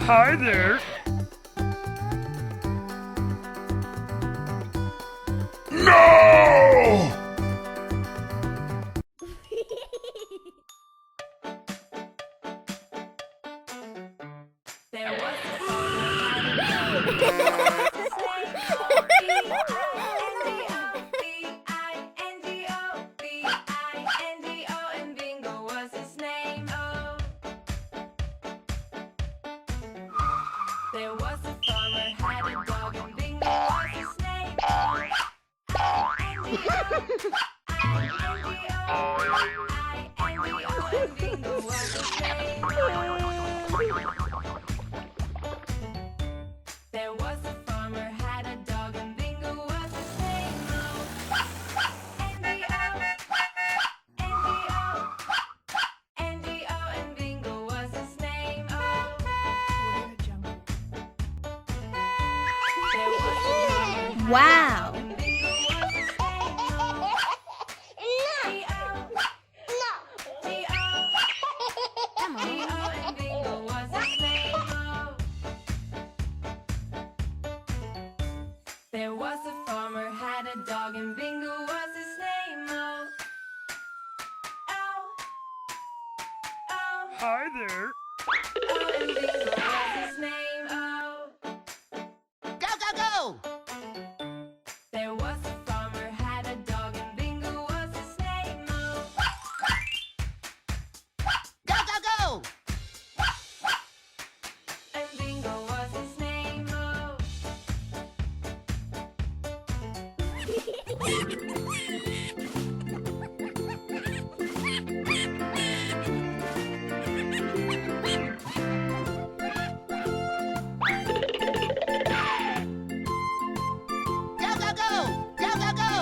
Hi there. No! There was and Bingo was his name. Oh, there was a farmer had a dog and Bingo was his name. And Bingo was his name. There was a farmer had a dog and Bingo was his name. N-D-O, and Bingo was his name. Oh, there was a farmer Wow. and Bingo was his name. Come on. D-O, and Bingo was his name. Oh. There was a farmer had a dog and Bingo was his name. Oh, oh, oh, Hi there. oh, and Bingo was his name. Oh, Go, go, go! there was a farmer had a dog and Bingo was his name. Oh, Go, go, go! and Bingo was his name. Oh. Go, go, go! Go, go, go!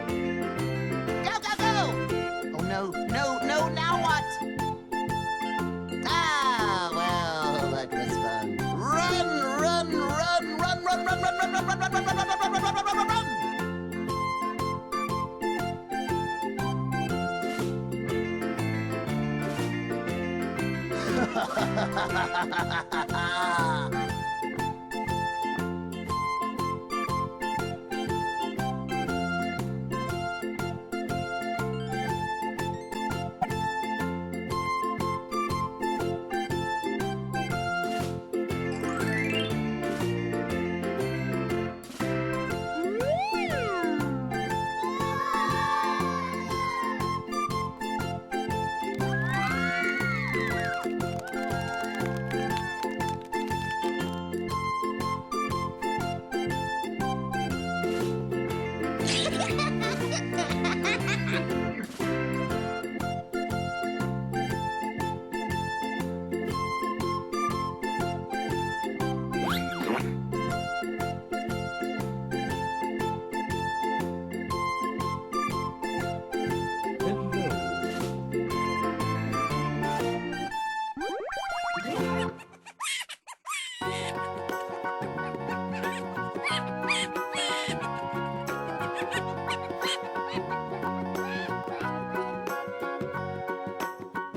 Go, go, go! Oh, no, no, no, now what? Ah, well, that was fun. Run, run, run, run, run, run, run, run, run, run, run, run, run, run, run, run, run, run!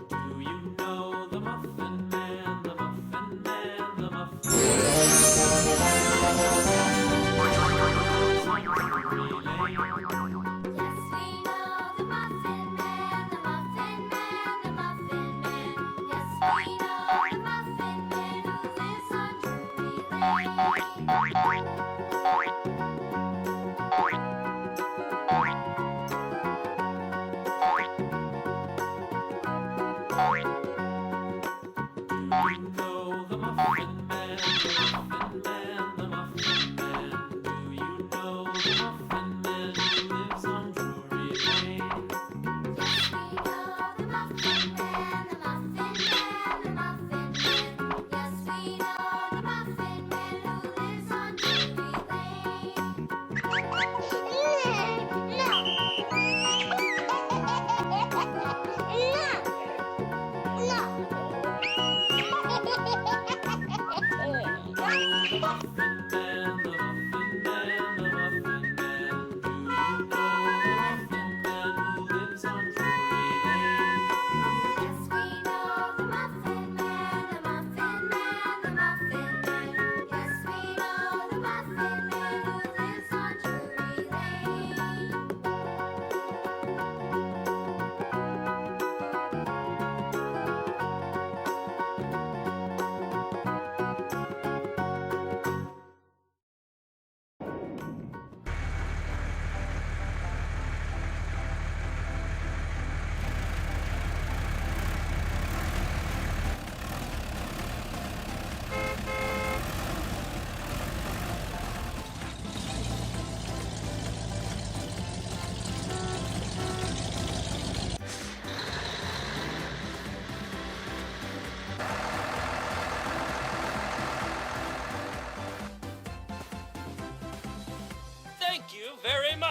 Do you know the Muffin Man, the Muffin Man, the Muffin Yes, we know the Muffin Man, the Muffin Man, the Muffin Man. Yes, we know the Muffin Man who lives on Drury Do you know the Muffin Man, the Muffin Man, the Muffin Man? Do you know the Muffin Man who lives on Drury Lane? Yes, we know the Muffin Man, the Muffin Man, the Muffin Man. Yes, we know the Muffin Man who lives on Drury Lane. The Muffin Man, the Muffin Man, the Muffin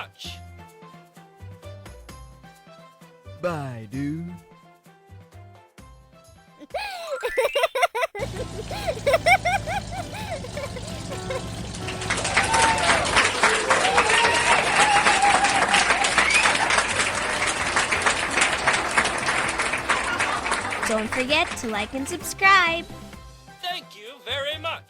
much. Bye, dude. Don't forget to like and subscribe. Thank you very much.